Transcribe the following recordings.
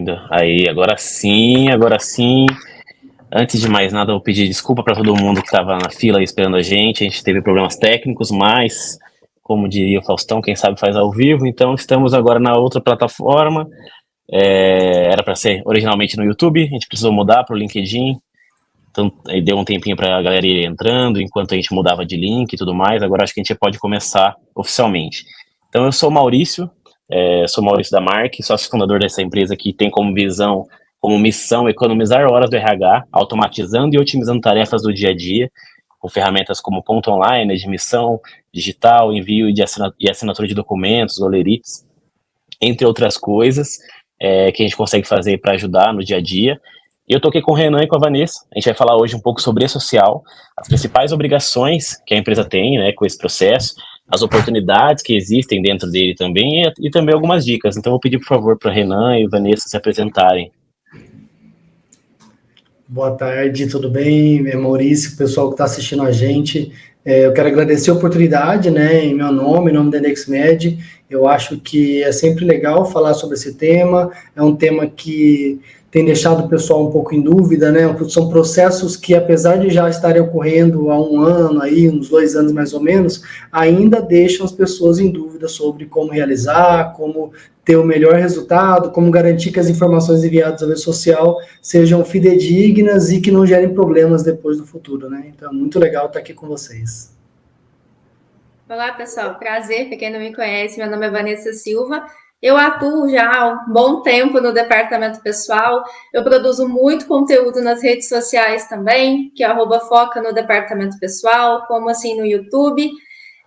ainda. Aí, agora sim, agora sim. Antes de mais nada, eu vou pedir desculpa para todo mundo que estava na fila esperando a gente. A gente teve problemas técnicos, mas, como diria o Faustão, quem sabe faz ao vivo. Então, estamos agora na outra plataforma. Era para ser originalmente no YouTube, a gente precisou mudar para o LinkedIn. Então, aí deu um tempinho para a galera ir entrando, enquanto a gente mudava de link e tudo mais. Agora acho que a gente pode começar oficialmente. Então, eu sou o Maurício, sou Maurício da Mark, sócio fundador dessa empresa que tem como visão, como missão, economizar horas do RH, automatizando e otimizando tarefas do dia a dia, com ferramentas como ponto online, admissão digital, envio e assinatura de documentos, olerites, entre outras coisas, que a gente consegue fazer para ajudar no dia a dia. E eu tô aqui com o Renan e com a Vanessa. A gente vai falar hoje um pouco sobre e-social, as principais obrigações que a empresa tem, né, com esse processo, as oportunidades que existem dentro dele também e também algumas dicas. Então eu vou pedir, por favor, para Renan e Vanessa se apresentarem. Boa tarde, tudo bem? Maurício, pessoal que está assistindo a gente. Eu quero agradecer a oportunidade, né, em meu nome, em nome da NextMed. Eu acho que é sempre legal falar sobre esse tema. É um tema que tem deixado o pessoal um pouco em dúvida, né? São processos que, apesar de já estarem ocorrendo há um ano, aí, uns 2 anos mais ou menos, ainda deixam as pessoas em dúvida sobre como realizar, como ter o melhor resultado, como garantir que as informações enviadas à rede social sejam fidedignas e que não gerem problemas depois no futuro, né? Então, é muito legal estar aqui com vocês. Olá, pessoal. Prazer. Para quem não me conhece, meu nome é Vanessa Silva. Eu atuo já há um bom tempo no departamento pessoal. Eu produzo muito conteúdo nas redes sociais também, que é @foca no departamento pessoal, como assim no YouTube.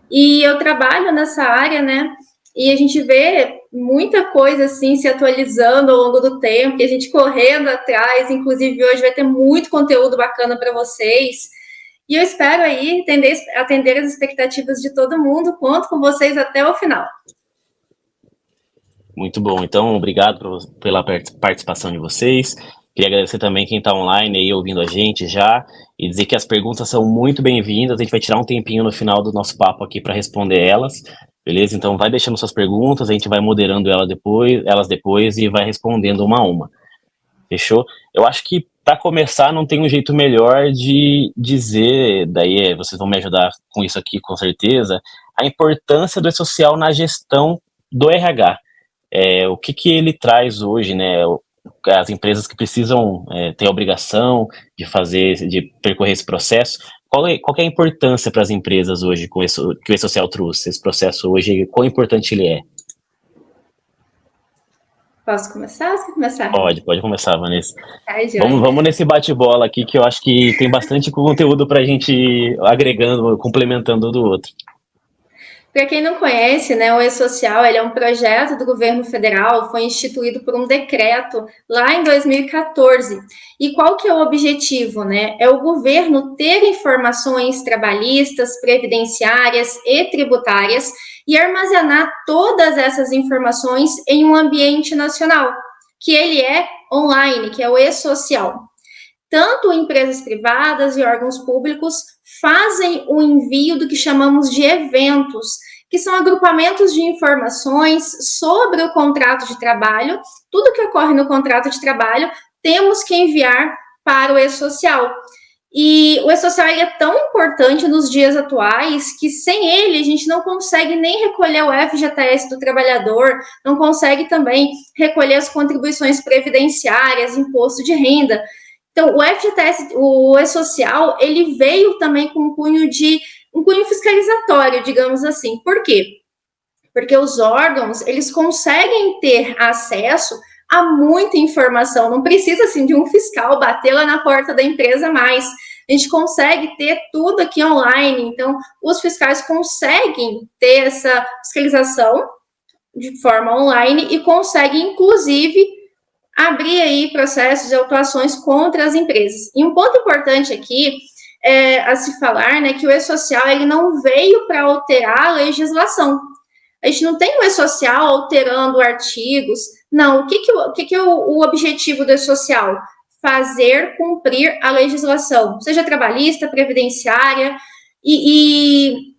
E eu trabalho nessa área, né? E a gente vê muita coisa assim se atualizando ao longo do tempo, e a gente correndo atrás. Inclusive, hoje vai ter muito conteúdo bacana para vocês. E eu espero aí atender as expectativas de todo mundo. Conto com vocês até o final. Muito bom, então obrigado pela participação de vocês. Queria agradecer também quem está online aí ouvindo a gente já e dizer que as perguntas são muito bem-vindas. A gente vai tirar um tempinho no final do nosso papo aqui para responder elas, beleza? Então vai deixando suas perguntas, a gente vai moderando elas depois e vai respondendo uma a uma. Fechou? Eu acho que para começar não tem um jeito melhor de dizer, daí vocês vão me ajudar com isso aqui com certeza, a importância do e-social na gestão do RH. O que ele traz hoje, né? As empresas que precisam ter a obrigação de percorrer esse processo. Qual é a importância para as empresas hoje com isso que o e-social trouxe? Esse processo hoje, quão importante ele é? Posso começar? Você começar? Pode começar, Vanessa. Vamos nesse bate-bola aqui, que eu acho que tem bastante conteúdo para a gente ir agregando, complementando um do outro. Para quem não conhece, né, o E-Social ele é um projeto do governo federal, foi instituído por um decreto lá em 2014. E qual que é o objetivo, né? É o governo ter informações trabalhistas, previdenciárias e tributárias e armazenar todas essas informações em um ambiente nacional, que ele é online, que é o E-Social. Tanto empresas privadas e órgãos públicos fazem o envio do que chamamos de eventos, que são agrupamentos de informações sobre o contrato de trabalho. Tudo que ocorre no contrato de trabalho, temos que enviar para o E-Social. E o E-Social é tão importante nos dias atuais que sem ele a gente não consegue nem recolher o FGTS do trabalhador, não consegue também recolher as contribuições previdenciárias, imposto de renda. Então, o FGTS, o E-Social, ele veio também com um cunho fiscalizatório, digamos assim. Por quê? Porque os órgãos, eles conseguem ter acesso a muita informação. Não precisa, assim, de um fiscal bater lá na porta da empresa mais. A gente consegue ter tudo aqui online. Então, os fiscais conseguem ter essa fiscalização de forma online e conseguem, inclusive, abrir aí processos de autuações contra as empresas. E um ponto importante aqui a se falar, né, que o E-Social ele não veio para alterar a legislação. A gente não tem o E-Social alterando artigos. Não, o que é o objetivo do E-Social? Fazer cumprir a legislação, seja trabalhista, previdenciária, e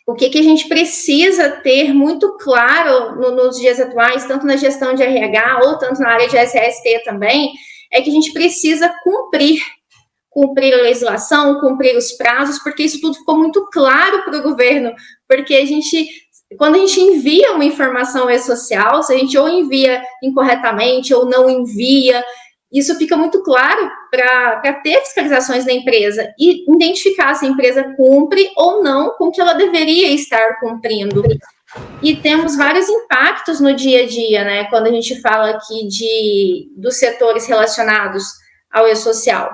O que a gente precisa ter muito claro nos dias atuais, tanto na gestão de RH ou tanto na área de SST também, é que a gente precisa cumprir a legislação, cumprir os prazos, porque isso tudo ficou muito claro para o governo, porque quando a gente envia uma informação e-social, se a gente ou envia incorretamente ou não envia, isso fica muito claro para ter fiscalizações da empresa e identificar se a empresa cumpre ou não com o que ela deveria estar cumprindo. E temos vários impactos no dia a dia, né? Quando a gente fala aqui dos setores relacionados ao e-social.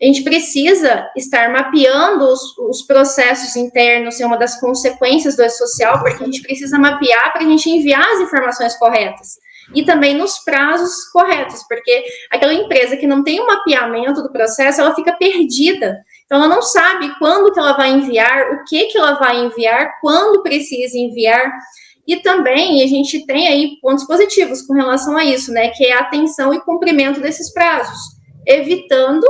A gente precisa estar mapeando os processos internos, é uma das consequências do e-social, porque a gente precisa mapear para a gente enviar as informações corretas. E também nos prazos corretos, porque aquela empresa que não tem um mapeamento do processo, ela fica perdida. Então, ela não sabe quando que ela vai enviar, o que ela vai enviar, quando precisa enviar. E também a gente tem aí pontos positivos com relação a isso, né? Que é a atenção e cumprimento desses prazos, evitando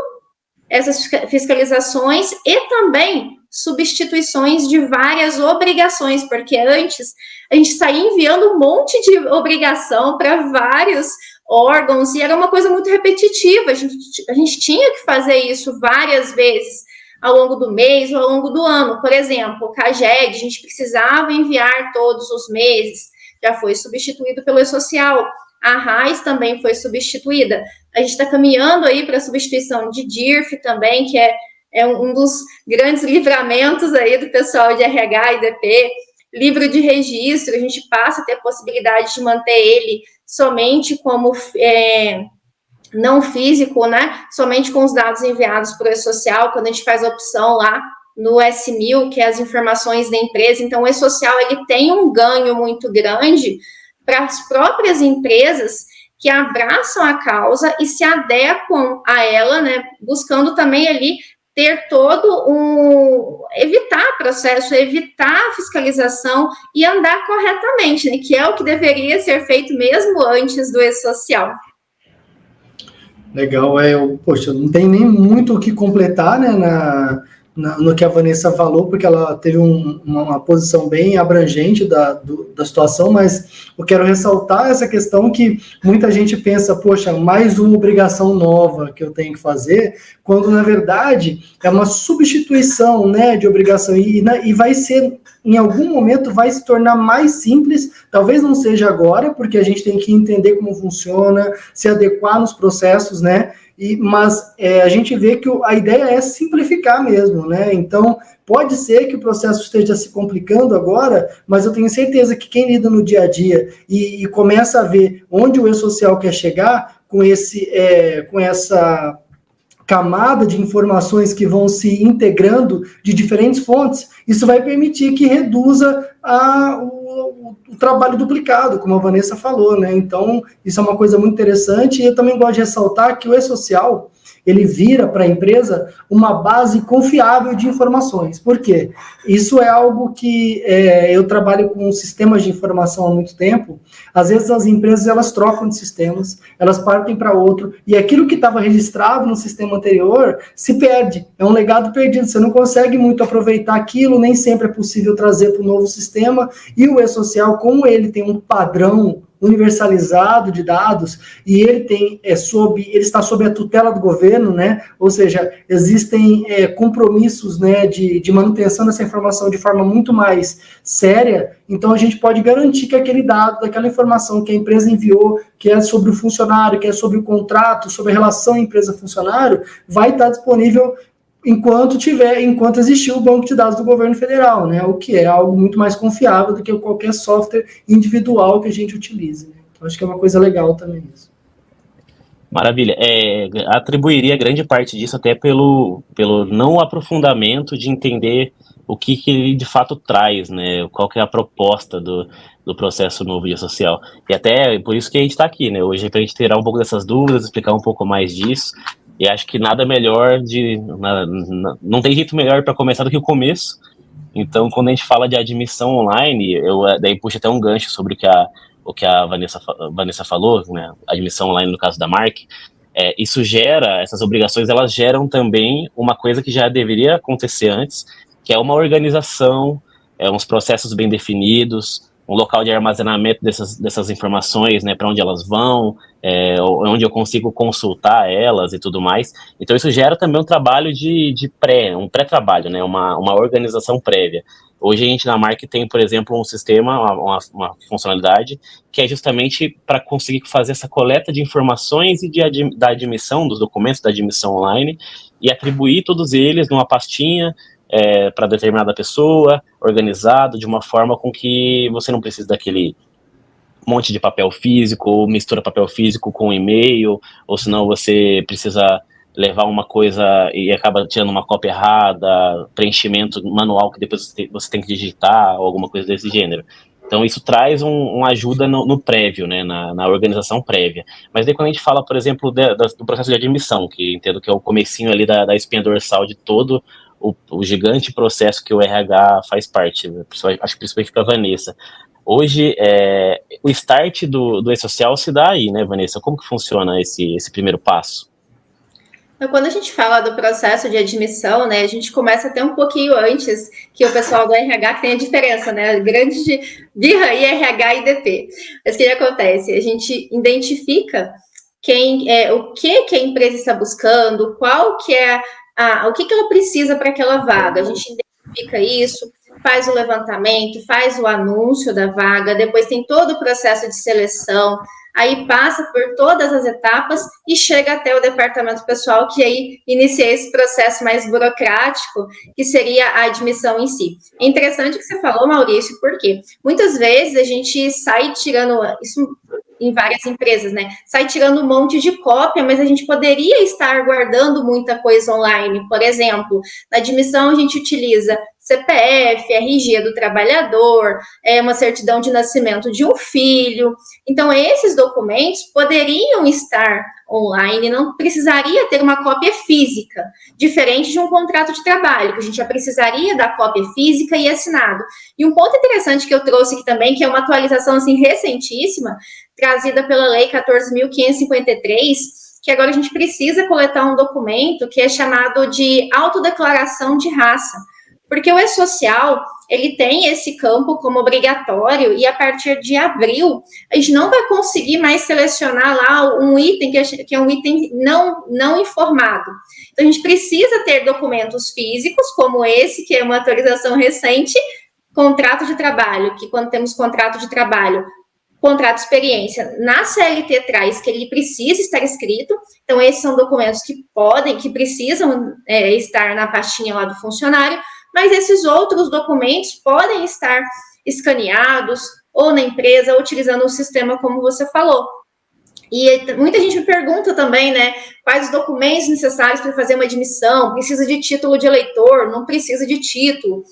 essas fiscalizações e também substituições de várias obrigações, porque antes a gente saía enviando um monte de obrigação para vários órgãos e era uma coisa muito repetitiva, a gente tinha que fazer isso várias vezes ao longo do mês ou ao longo do ano. Por exemplo, o CAGED, a gente precisava enviar todos os meses, já foi substituído pelo e-social. A RAIS também foi substituída. A gente está caminhando aí para a substituição de DIRF também, que é um dos grandes livramentos aí do pessoal de RH e DP. Livro de registro, a gente passa a ter a possibilidade de manter ele somente como não físico, né? Somente com os dados enviados para o e-social, quando a gente faz a opção lá no S1000, que é as informações da empresa. Então, o e-social, ele tem um ganho muito grande para as próprias empresas que abraçam a causa e se adequam a ela, né, buscando também ali ter evitar processo, evitar fiscalização e andar corretamente, né, que é o que deveria ser feito mesmo antes do e-social. Legal, poxa, não tem nem muito o que completar, né, no que a Vanessa falou, porque ela teve uma posição bem abrangente da situação, mas eu quero ressaltar essa questão que muita gente pensa, poxa, mais uma obrigação nova que eu tenho que fazer, quando na verdade é uma substituição, né, de obrigação, e vai ser, em algum momento, vai se tornar mais simples, talvez não seja agora, porque a gente tem que entender como funciona, se adequar nos processos, né, mas a gente vê que a ideia é simplificar mesmo, né? Então, pode ser que o processo esteja se complicando agora, mas eu tenho certeza que quem lida no dia a dia e começa a ver onde o e-social quer chegar com essa camada de informações que vão se integrando de diferentes fontes, isso vai permitir que reduza o trabalho duplicado, como a Vanessa falou, né? Então, isso é uma coisa muito interessante, e eu também gosto de ressaltar que o e-social, ele vira para a empresa uma base confiável de informações. Por quê? Isso é algo que eu trabalho com sistemas de informação há muito tempo. Às vezes as empresas elas trocam de sistemas, elas partem para outro, e aquilo que estava registrado no sistema anterior se perde. É um legado perdido, você não consegue muito aproveitar aquilo, nem sempre é possível trazer para o novo sistema, e o e-social, como ele tem um padrão universalizado de dados, e ele está sob a tutela do governo, né? Ou seja, existem compromissos, né, de manutenção dessa informação de forma muito mais séria, então a gente pode garantir que aquele dado, daquela informação que a empresa enviou, que é sobre o funcionário, que é sobre o contrato, sobre a relação empresa-funcionário, vai estar disponível enquanto existir o banco de dados do governo federal, né? O que é algo muito mais confiável do que qualquer software individual que a gente utilize, né? Então, acho que é uma coisa legal também isso. Maravilha. Atribuiria grande parte disso até pelo não aprofundamento de entender o que ele de fato traz, né? Qual que é a proposta do processo novo de social. E até por isso que a gente está aqui, né? Hoje, para a gente tirar um pouco dessas dúvidas, explicar um pouco mais disso. E acho que nada melhor não tem jeito melhor para começar do que o começo. Então, quando a gente fala de admissão online, daí puxa até um gancho sobre o que a Vanessa falou, né? Admissão online no caso da Mark. Essas obrigações, elas geram também uma coisa que já deveria acontecer antes, que é uma organização uns processos bem definidos, um local de armazenamento dessas informações, né, para onde elas vão, onde eu consigo consultar elas e tudo mais. Então isso gera também um trabalho um pré-trabalho, né, uma organização prévia. Hoje a gente na Mark tem, por exemplo, um sistema, uma funcionalidade, que é justamente para conseguir fazer essa coleta de informações e da admissão dos documentos, da admissão online, e atribuir todos eles numa pastinha, para determinada pessoa, organizado, de uma forma com que você não precise daquele monte de papel físico, ou mistura papel físico com e-mail, ou senão você precisa levar uma coisa e acaba tirando uma cópia errada, preenchimento manual que depois você tem que digitar, ou alguma coisa desse gênero. Então isso traz uma ajuda no prévio, né, na organização prévia. Mas daí quando a gente fala, por exemplo, do processo de admissão, que entendo que é o comecinho ali da espinha dorsal de todo o gigante processo que o RH faz parte, acho que principalmente para a Vanessa. Hoje, o start do E-Social se dá aí, né, Vanessa? Como que funciona esse primeiro passo? Então, quando a gente fala do processo de admissão, né, a gente começa até um pouquinho antes que o pessoal do RH, que tem a diferença, né, grande de BIRRA e RH e DP. Mas o que acontece? A gente identifica o que a empresa está buscando, qual que é o que ela precisa para aquela vaga. A gente identifica isso, faz o levantamento, faz o anúncio da vaga, depois tem todo o processo de seleção, aí passa por todas as etapas e chega até o departamento pessoal, que aí inicia esse processo mais burocrático, que seria a admissão em si. É interessante o que você falou, Maurício, porque muitas vezes a gente sai tirando isso em várias empresas, né? Sai tirando um monte de cópia, mas a gente poderia estar guardando muita coisa online. Por exemplo, na admissão a gente utiliza CPF, RG do trabalhador, uma certidão de nascimento de um filho. Então, esses documentos poderiam estar online, não precisaria ter uma cópia física, diferente de um contrato de trabalho, que a gente já precisaria da cópia física e assinado. E um ponto interessante que eu trouxe aqui também, que é uma atualização assim recentíssima, trazida pela Lei 14.553, que agora a gente precisa coletar um documento que é chamado de autodeclaração de raça, porque o E-Social, ele tem esse campo como obrigatório e a partir de abril, a gente não vai conseguir mais selecionar lá um item que é um item não informado. Então, a gente precisa ter documentos físicos, como esse, que é uma atualização recente, contrato de trabalho, que quando temos contrato de trabalho, contrato de experiência, na CLT traz que ele precisa estar escrito, então esses são documentos que precisam estar na pastinha lá do funcionário, mas esses outros documentos podem estar escaneados ou na empresa, utilizando o sistema como você falou. E muita gente me pergunta também, né, quais os documentos necessários para fazer uma admissão, precisa de título de eleitor, não precisa de título.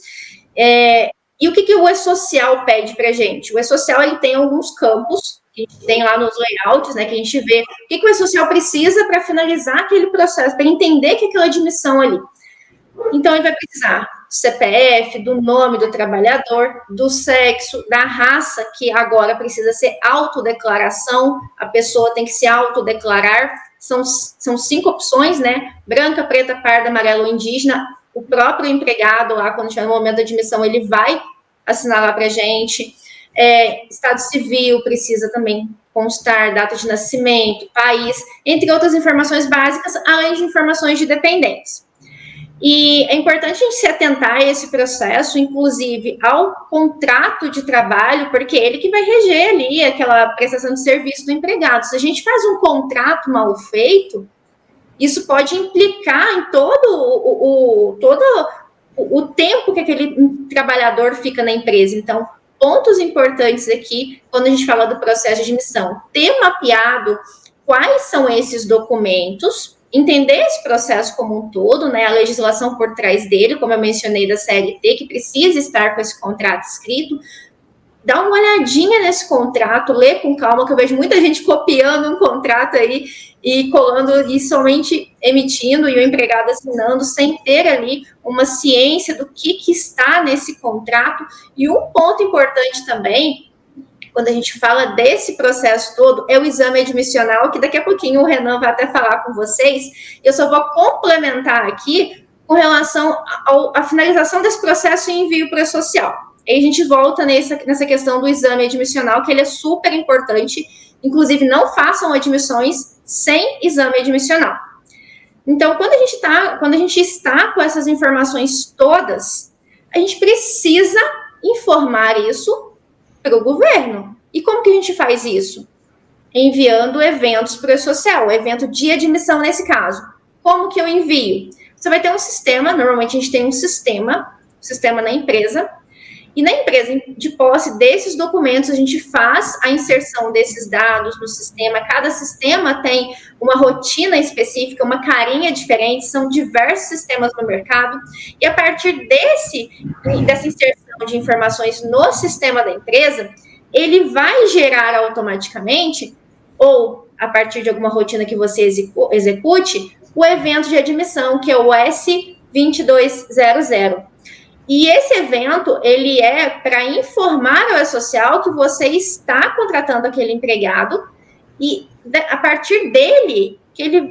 E o que o E-Social pede para a gente? O E-Social, ele tem alguns campos, que a gente tem lá nos layouts, né, que a gente vê o que o E-Social precisa para finalizar aquele processo, para entender que aquela admissão ali. Então, ele vai precisar do CPF, do nome do trabalhador, do sexo, da raça, que agora precisa ser autodeclaração, a pessoa tem que se autodeclarar, são 5 opções, né, branca, preta, parda, amarelo, indígena, o próprio empregado lá, quando tiver no momento da admissão, ele vai assinar lá para a gente, estado civil precisa também constar, data de nascimento, país, entre outras informações básicas, além de informações de dependentes. E é importante a gente se atentar a esse processo, inclusive ao contrato de trabalho, porque é ele que vai reger ali aquela prestação de serviço do empregado. Se a gente faz um contrato mal feito, isso pode implicar em todo o tempo que aquele trabalhador fica na empresa. Então, pontos importantes aqui, quando a gente fala do processo de admissão, ter mapeado quais são esses documentos, entender esse processo como um todo, né, a legislação por trás dele, como eu mencionei da CLT, que precisa estar com esse contrato escrito, dá uma olhadinha nesse contrato, lê com calma, que eu vejo muita gente copiando um contrato aí e colando e somente emitindo e o empregado assinando, sem ter ali uma ciência do que está nesse contrato. E um ponto importante também, quando a gente fala desse processo todo, é o exame admissional, que daqui a pouquinho o Renan vai até falar com vocês. Eu só vou complementar aqui com relação à finalização desse processo e envio para o E-Social. Aí a gente volta nessa questão do exame admissional, que ele é super importante. Inclusive, não façam admissões sem exame admissional. Então, quando a gente está com essas informações todas, a gente precisa informar isso para o governo. E como que a gente faz isso? Enviando eventos para o e-social, evento de admissão nesse caso. Como que eu envio? Você vai ter um sistema, normalmente a gente tem um sistema na empresa, e na empresa, de posse desses documentos, a gente faz a inserção desses dados no sistema. Cada sistema tem uma rotina específica, uma carinha diferente, são diversos sistemas no mercado. E a partir dessa inserção de informações no sistema da empresa, ele vai gerar automaticamente, ou a partir de alguma rotina que você execute, o evento de admissão, que é o S2200. E esse evento, ele é para informar ao e-social que você está contratando aquele empregado e a partir dele,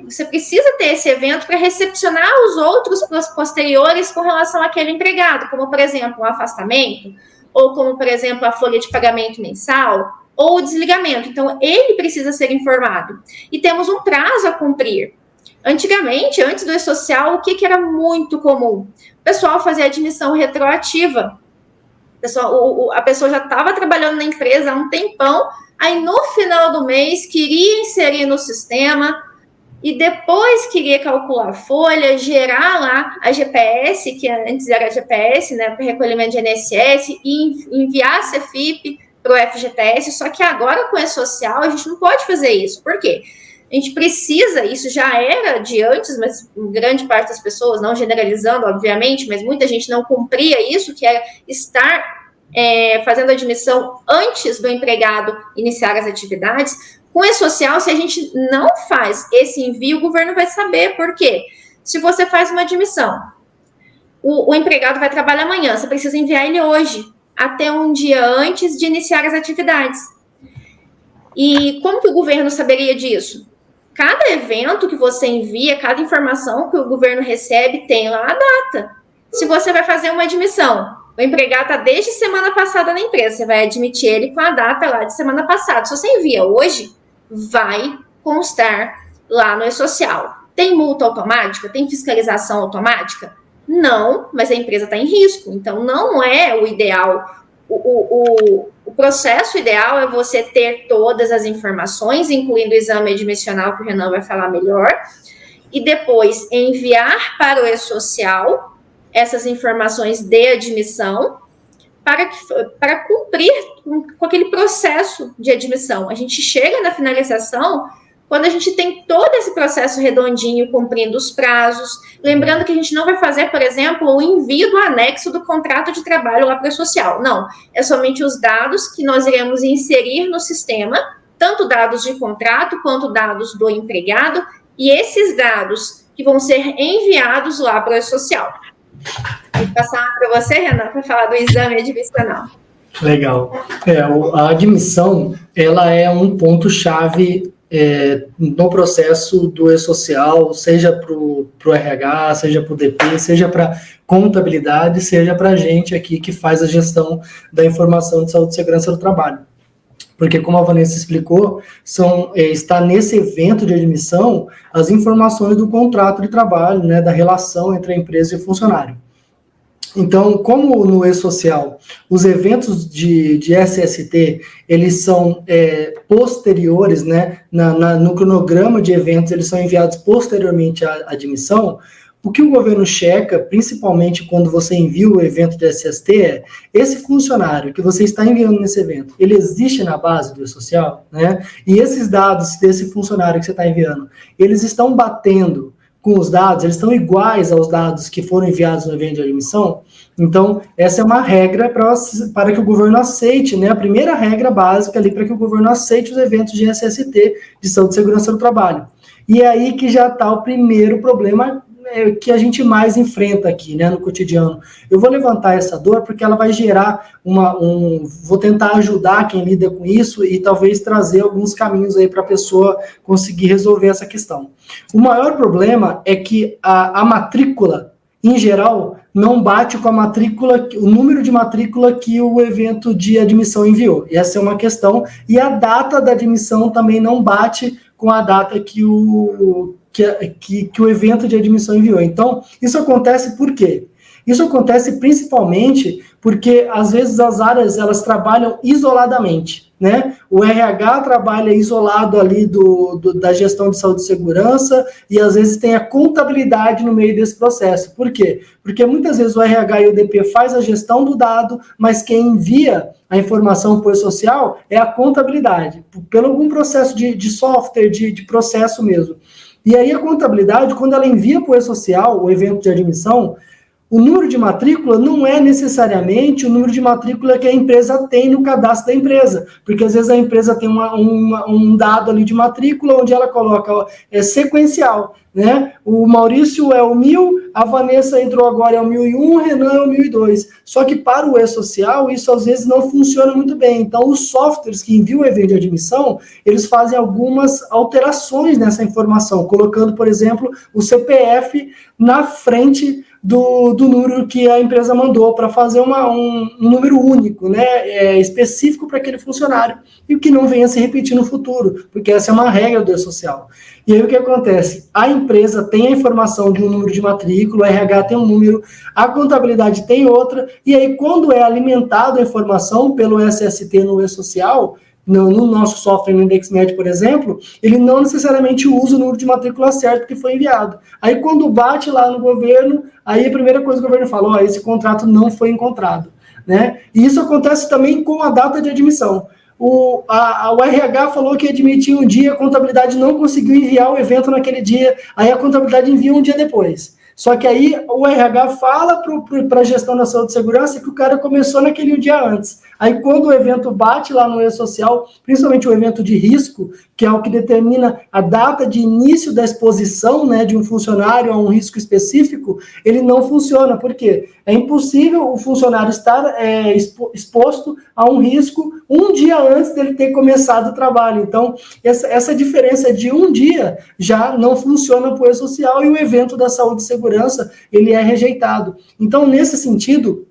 você precisa ter esse evento para recepcionar os outros posteriores com relação àquele empregado, como, por exemplo, o afastamento, ou como, por exemplo, a folha de pagamento mensal, ou o desligamento. Então, ele precisa ser informado. E temos um prazo a cumprir. Antigamente, antes do e-social, o que era muito comum? O pessoal fazia admissão retroativa. A pessoa já estava trabalhando na empresa há um tempão, aí no final do mês queria inserir no sistema e depois queria calcular a folha, gerar lá a GPS, que antes era GPS, né, para recolhimento de INSS, e enviar a CFIP para o FGTS, só que agora com o e-social a gente não pode fazer isso. Por quê? A gente precisa, isso já era de antes, mas grande parte das pessoas, não generalizando, obviamente, mas muita gente não cumpria isso, que é estar fazendo a admissão antes do empregado iniciar as atividades. Com o e-social, se a gente não faz esse envio, o governo vai saber. Por quê? Se você faz uma admissão, o empregado vai trabalhar amanhã, você precisa enviar ele hoje, até um dia antes de iniciar as atividades. E como que o governo saberia disso? Cada evento que você envia, cada informação que o governo recebe, tem lá a data. Se você vai fazer uma admissão, o empregado está desde semana passada na empresa, você vai admitir ele com a data lá de semana passada. Se você envia hoje, vai constar lá no e-social. Tem multa automática? Tem fiscalização automática? Não, mas a empresa está em risco, então não é o ideal. O processo ideal é você ter todas as informações, incluindo o exame admissional, que o Renan vai falar melhor, e depois enviar para o e-social essas informações de admissão para cumprir com aquele processo de admissão. A gente chega na finalização quando a gente tem todo esse processo redondinho, cumprindo os prazos. Lembrando que a gente não vai fazer, por exemplo, o envio do anexo do contrato de trabalho lá para o social. Não, é somente os dados que nós iremos inserir no sistema, tanto dados de contrato quanto dados do empregado, e esses dados que vão ser enviados lá para o social. Vou passar para você, Renan, para falar do exame admissional. Legal. A admissão, ela é um ponto-chave no processo do e-social, seja para o RH, seja para o DP, seja para contabilidade, seja para a gente aqui que faz a gestão da informação de saúde e segurança do trabalho. Porque, como a Vanessa explicou, está nesse evento de admissão as informações do contrato de trabalho, né, da relação entre a empresa e o funcionário. Então, como no e-social, os eventos de SST, eles são posteriores, né, no cronograma de eventos, eles são enviados posteriormente à admissão. O que o governo checa, principalmente quando você envia o evento de SST, esse funcionário que você está enviando nesse evento, ele existe na base do e-social, né? E esses dados desse funcionário que você está enviando, eles estão batendo com os dados, eles estão iguais aos dados que foram enviados no evento de admissão. Então, essa é uma regra para que o governo aceite, né? A primeira regra básica ali para que o governo aceite os eventos de SST, de saúde e segurança do trabalho. E é aí que já está o primeiro problema que a gente mais enfrenta aqui, né, no cotidiano. Eu vou levantar essa dor porque ela vai gerar vou tentar ajudar quem lida com isso e talvez trazer alguns caminhos aí para a pessoa conseguir resolver essa questão. O maior problema é que a matrícula, em geral, não bate com a matrícula, o número de matrícula que o evento de admissão enviou. Essa é uma questão. E a data da admissão também não bate com a data que o evento de admissão enviou. Então, isso acontece por quê? Isso acontece principalmente porque, às vezes, as áreas elas trabalham isoladamente, né? O RH trabalha isolado ali da gestão de saúde e segurança e, às vezes, tem a contabilidade no meio desse processo. Por quê? Porque, muitas vezes, o RH e o DP faz a gestão do dado, mas quem envia a informação para o E-Social é a contabilidade, pelo algum processo de software, de processo mesmo. E aí, a contabilidade, quando ela envia para o E-Social, o evento de admissão, o número de matrícula não é necessariamente o número de matrícula que a empresa tem no cadastro da empresa, porque às vezes a empresa tem um dado ali de matrícula onde ela coloca sequencial, né? O Maurício é o 1000, a Vanessa entrou agora é o 1001, o Renan é o 1002. Só que para o E-Social isso às vezes não funciona muito bem. Então os softwares que enviam o evento de admissão, eles fazem algumas alterações nessa informação, colocando, por exemplo, o CPF na frente do número que a empresa mandou para fazer um número único, né, específico para aquele funcionário, e o que não venha a se repetir no futuro, porque essa é uma regra do E-Social. E aí o que acontece? A empresa tem a informação de um número de matrícula, o RH tem um número, a contabilidade tem outra, e aí quando é alimentada a informação pelo SST no E-Social, no nosso software, no IndexMed, por exemplo, ele não necessariamente usa o número de matrícula certo que foi enviado. Aí, quando bate lá no governo, aí a primeira coisa que o governo fala, esse contrato não foi encontrado, né? E isso acontece também com a data de admissão. O RH falou que admitia um dia, a contabilidade não conseguiu enviar o evento naquele dia, aí a contabilidade envia um dia depois. Só que aí o RH fala para a gestão da saúde e segurança que o cara começou naquele dia antes. Aí quando o evento bate lá no E-Social, principalmente o evento de risco, que é o que determina a data de início da exposição, né, de um funcionário a um risco específico, ele não funciona. Por quê? É impossível o funcionário estar exposto a um risco um dia antes dele ter começado o trabalho. Então, essa diferença de um dia já não funciona para o E-Social e o evento da saúde e segurança, ele é rejeitado. Então, nesse sentido,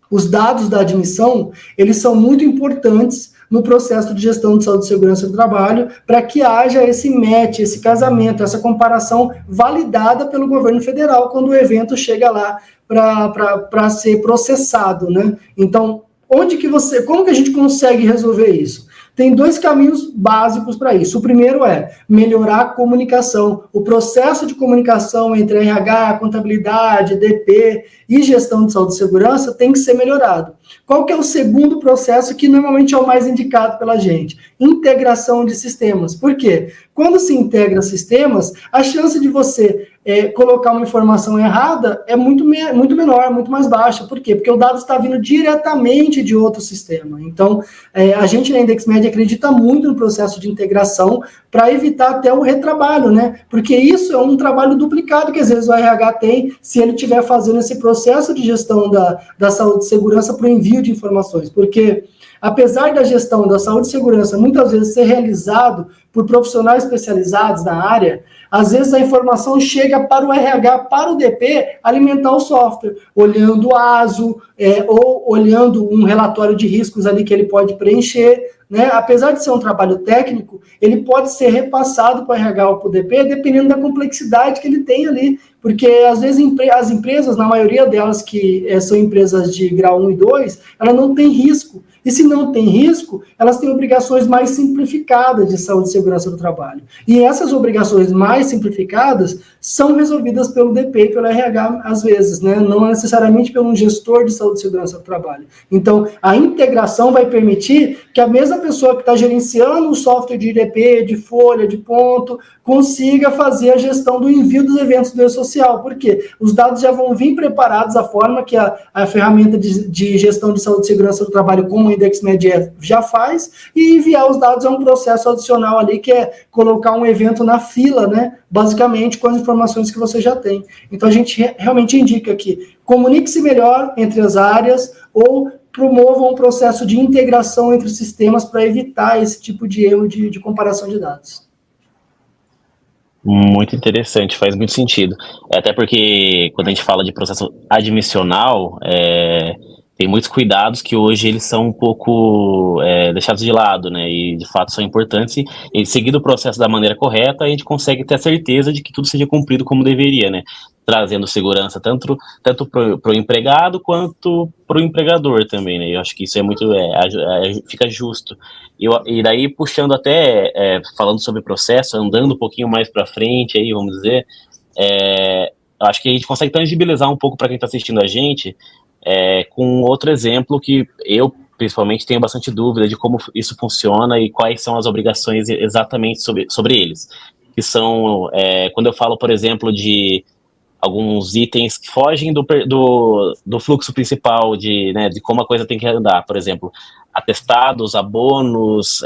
os dados da admissão, eles são muito importantes no processo de gestão de saúde e segurança do trabalho, para que haja esse match, esse casamento, essa comparação validada pelo governo federal quando o evento chega lá para ser processado, né? Então, como que a gente consegue resolver isso? Tem dois caminhos básicos para isso. O primeiro é melhorar a comunicação. O processo de comunicação entre RH, contabilidade, DP e gestão de saúde e segurança tem que ser melhorado. Qual que é o segundo processo que normalmente é o mais indicado pela gente? Integração de sistemas. Por quê? Quando se integra sistemas, a chance de você colocar uma informação errada é muito menor, muito mais baixa. Por quê? Porque o dado está vindo diretamente de outro sistema. Então, a gente na IndexMed acredita muito no processo de integração para evitar até o retrabalho, né? Porque isso é um trabalho duplicado que às vezes o RH tem se ele estiver fazendo esse processo de gestão da saúde e segurança para o envio de informações. Porque apesar da gestão da saúde e segurança muitas vezes ser realizado por profissionais especializados na área, às vezes a informação chega para o RH, para o DP, alimentar o software, olhando o ASO, ou olhando um relatório de riscos ali que ele pode preencher, né? Apesar de ser um trabalho técnico, ele pode ser repassado para o RH ou para o DP, dependendo da complexidade que ele tem ali, porque às vezes as empresas, na maioria delas que são empresas de grau 1 e 2, ela não tem risco. E se não tem risco, elas têm obrigações mais simplificadas de saúde e segurança do trabalho. E essas obrigações mais simplificadas são resolvidas pelo DP e pelo RH, às vezes, né? Não necessariamente pelo gestor de saúde e segurança do trabalho. Então, a integração vai permitir que a mesma pessoa que está gerenciando o software de DP, de folha, de ponto, consiga fazer a gestão do envio dos eventos do E-Social. Por quê? Os dados já vão vir preparados da forma que a ferramenta de gestão de saúde e segurança do trabalho, como o IndexMed já faz, e enviar os dados é um processo adicional ali, que é colocar um evento na fila, né? Basicamente, com as informações que você já tem. Então, a gente realmente indica que comunique-se melhor entre as áreas ou promova um processo de integração entre sistemas para evitar esse tipo de erro de comparação de dados. Muito interessante, faz muito sentido. Até porque quando a gente fala de processo admissional, tem muitos cuidados que hoje eles são um pouco deixados de lado, né? E de fato são importantes. E seguindo o processo da maneira correta, a gente consegue ter a certeza de que tudo seja cumprido como deveria, né? Trazendo segurança tanto para o empregado quanto para o empregador também, né? Eu acho que isso é muito fica justo. E daí, puxando até, falando sobre processo, andando um pouquinho mais para frente, aí, vamos dizer, acho que a gente consegue tangibilizar um pouco para quem está assistindo a gente, com outro exemplo que eu, principalmente, tenho bastante dúvida de como isso funciona e quais são as obrigações exatamente sobre eles. Que são, quando eu falo, por exemplo, de alguns itens que fogem do fluxo principal de como a coisa tem que andar, por exemplo, atestados, abonos,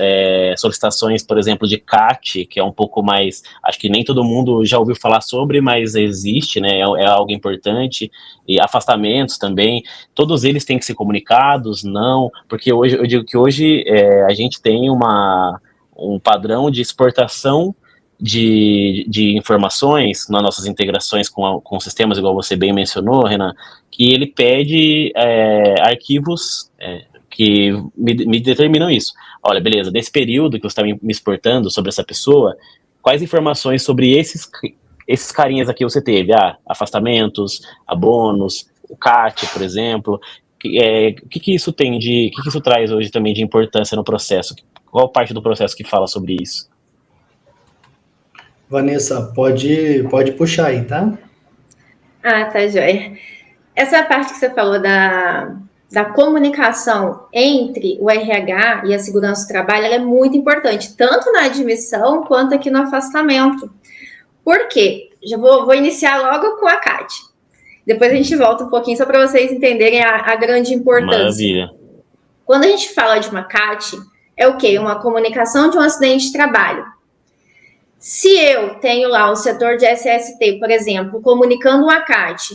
solicitações, por exemplo, de CAT, que é um pouco mais, acho que nem todo mundo já ouviu falar sobre, mas existe, né, é algo importante, e afastamentos também, todos eles têm que ser comunicados, não, porque hoje, eu digo que hoje a gente tem um padrão de exportação de informações nas nossas integrações com sistemas, igual você bem mencionou, Renan, que ele pede arquivos que me determinam isso. Olha, beleza, desse período que você está me exportando sobre essa pessoa, quais informações sobre esses carinhas aqui você teve? Afastamentos, abonos, o CAT, por exemplo. O que isso tem o que isso traz hoje também de importância no processo? Qual parte do processo que fala sobre isso? Vanessa, pode puxar aí, tá? Tá, joia. Essa parte que você falou da comunicação entre o RH e a segurança do trabalho, ela é muito importante, tanto na admissão quanto aqui no afastamento. Por quê? Já vou iniciar logo com a CAT. Depois a gente volta um pouquinho só para vocês entenderem a grande importância. Maravilha. Quando a gente fala de uma CAT, é o quê? Uma comunicação de um acidente de trabalho. Se eu tenho lá o setor de SST, por exemplo, comunicando uma CAT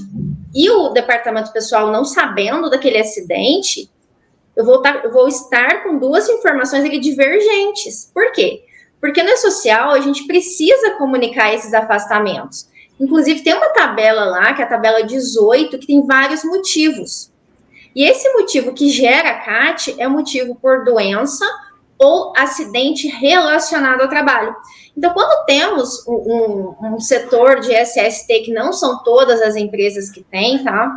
e o departamento pessoal não sabendo daquele acidente, eu vou estar com duas informações aqui divergentes. Por quê? Porque no social a gente precisa comunicar esses afastamentos. Inclusive tem uma tabela lá, que é a tabela 18, que tem vários motivos. E esse motivo que gera a CAT é motivo por doença ou acidente relacionado ao trabalho. Então, quando temos um setor de SST, que não são todas as empresas que têm, tá?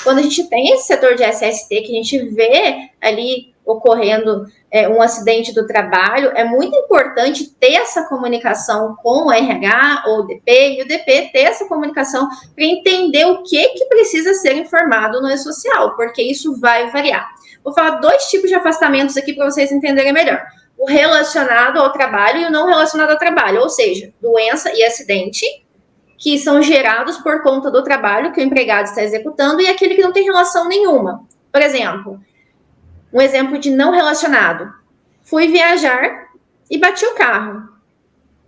Quando a gente tem esse setor de SST, que a gente vê ali ocorrendo um acidente do trabalho, é muito importante ter essa comunicação com o RH ou o DP, e o DP ter essa comunicação para entender o que precisa ser informado no e-social, porque isso vai variar. Vou falar 2 tipos de afastamentos aqui para vocês entenderem melhor. O relacionado ao trabalho e o não relacionado ao trabalho, ou seja, doença e acidente, que são gerados por conta do trabalho que o empregado está executando, e aquele que não tem relação nenhuma. Por exemplo, um exemplo de não relacionado. Fui viajar e bati o carro.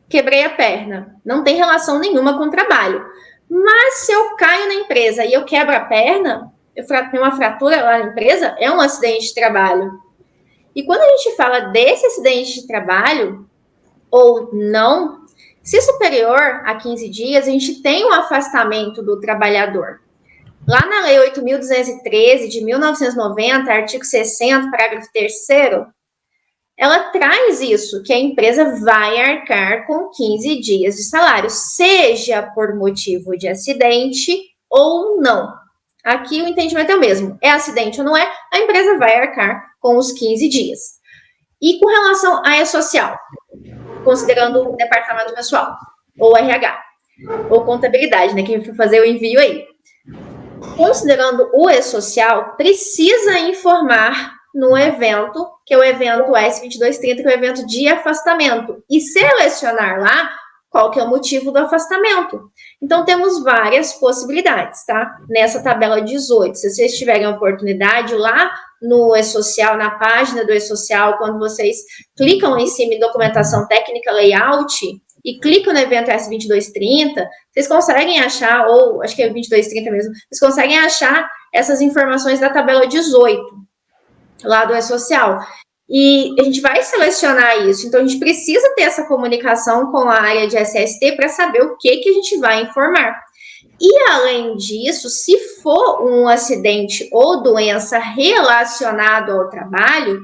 Quebrei a perna. Não tem relação nenhuma com o trabalho. Mas se eu caio na empresa e eu quebro a perna, eu tenho uma fratura lá na empresa, é um acidente de trabalho. E quando a gente fala desse acidente de trabalho, ou não, se superior a 15 dias, a gente tem um afastamento do trabalhador. Lá na Lei 8.213, de 1990, artigo 60, parágrafo 3º, ela traz isso, que a empresa vai arcar com 15 dias de salário, seja por motivo de acidente ou não. Aqui o entendimento é o mesmo. É acidente ou não é, a empresa vai arcar com os 15 dias. E com relação à E-Social, considerando o departamento pessoal, ou RH, ou contabilidade, né, quem for fazer o envio aí. Considerando o E-Social, precisa informar no evento, que é o evento S2230, que é o evento de afastamento, e selecionar lá qual que é o motivo do afastamento. Então, temos várias possibilidades, tá? Nessa tabela 18, se vocês tiverem a oportunidade, lá no E-Social, na página do E-Social, quando vocês clicam em cima em documentação técnica layout e clicam no evento S2230, vocês conseguem achar, ou acho que é 2230 mesmo, vocês conseguem achar essas informações da tabela 18, lá do E-Social. E a gente vai selecionar isso. Então, a gente precisa ter essa comunicação com a área de SST para saber o que a gente vai informar. E, além disso, se for um acidente ou doença relacionado ao trabalho,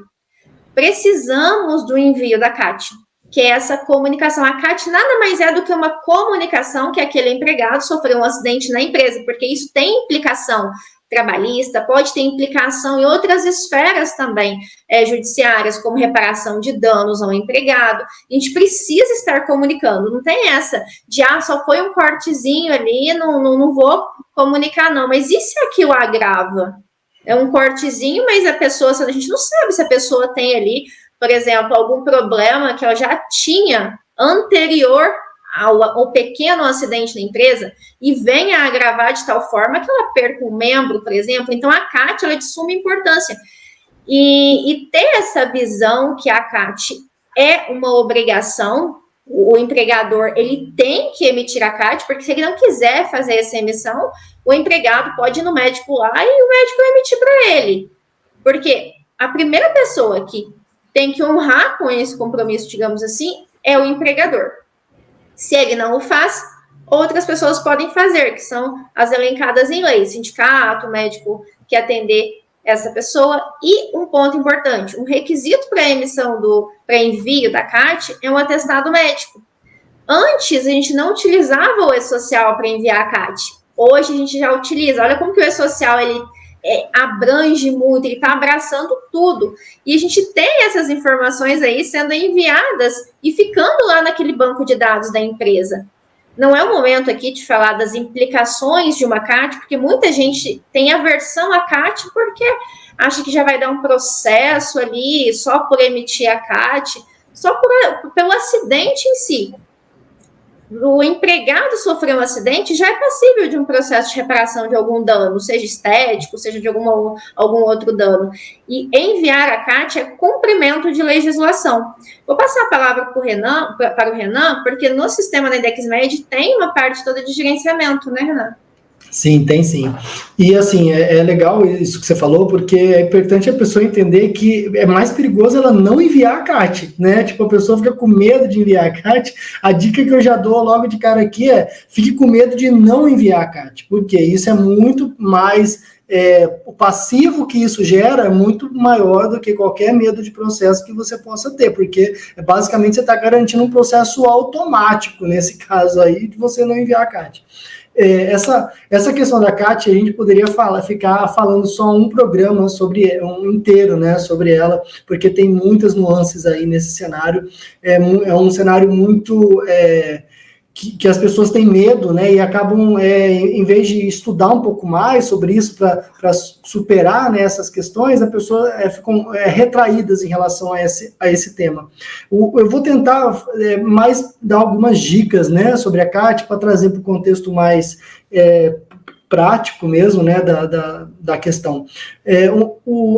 precisamos do envio da CAT, que é essa comunicação. A CAT nada mais é do que uma comunicação que aquele empregado sofreu um acidente na empresa, porque isso tem implicação trabalhista, pode ter implicação em outras esferas também judiciárias, como reparação de danos ao empregado. A gente precisa estar comunicando, não tem essa de, só foi um cortezinho ali, não vou comunicar não, mas e se aquilo agrava? É um cortezinho, mas a gente não sabe se a pessoa tem ali, por exemplo, algum problema que ela já tinha anterior ao pequeno acidente na empresa e venha a agravar de tal forma que ela perca um membro, por exemplo. Então, a CAT ela é de suma importância. E ter essa visão que a CAT é uma obrigação, o empregador ele tem que emitir a CAT, porque se ele não quiser fazer essa emissão, o empregado pode ir no médico lá e o médico emitir para ele. Porque a primeira pessoa que tem que honrar com esse compromisso, digamos assim, é o empregador. Se ele não o faz, outras pessoas podem fazer, que são as elencadas em lei, sindicato, médico que atender essa pessoa. E um ponto importante, um requisito para emissão para envio da CAT é um atestado médico. Antes, a gente não utilizava o E-Social para enviar a CAT. Hoje, a gente já utiliza. Olha como que o E-Social, ele abrange muito, ele está abraçando tudo. E a gente tem essas informações aí sendo enviadas e ficando lá naquele banco de dados da empresa. Não é o momento aqui de falar das implicações de uma CAT, porque muita gente tem aversão à CAT porque acha que já vai dar um processo ali só por emitir a CAT, só pelo acidente em si. O empregado sofreu um acidente, já é passível de um processo de reparação de algum dano, seja estético, seja de algum outro dano. E enviar a CAT é cumprimento de legislação. Vou passar a palavra para o Renan, porque no sistema da IndexMed tem uma parte toda de gerenciamento, né, Renan? Sim, tem sim. E assim, é legal isso que você falou, porque é importante a pessoa entender que é mais perigoso ela não enviar a CAT, né? Tipo, a pessoa fica com medo de enviar a CAT. A dica que eu já dou logo de cara aqui é, fique com medo de não enviar a CAT, porque isso é muito mais... o passivo que isso gera é muito maior do que qualquer medo de processo que você possa ter, porque basicamente você está garantindo um processo automático, nesse caso aí, de você não enviar a CAT. Essa questão da CAT, a gente poderia ficar falando só um programa inteiro, né, sobre ela, porque tem muitas nuances aí nesse cenário. É um cenário muito... que as pessoas têm medo, né, e acabam, em vez de estudar um pouco mais sobre isso para superar, né, essas questões, a pessoa ficam retraídas em relação a esse tema. Eu vou tentar mais dar algumas dicas, né, sobre a CAT, para trazer para o contexto mais prático mesmo, né, da questão.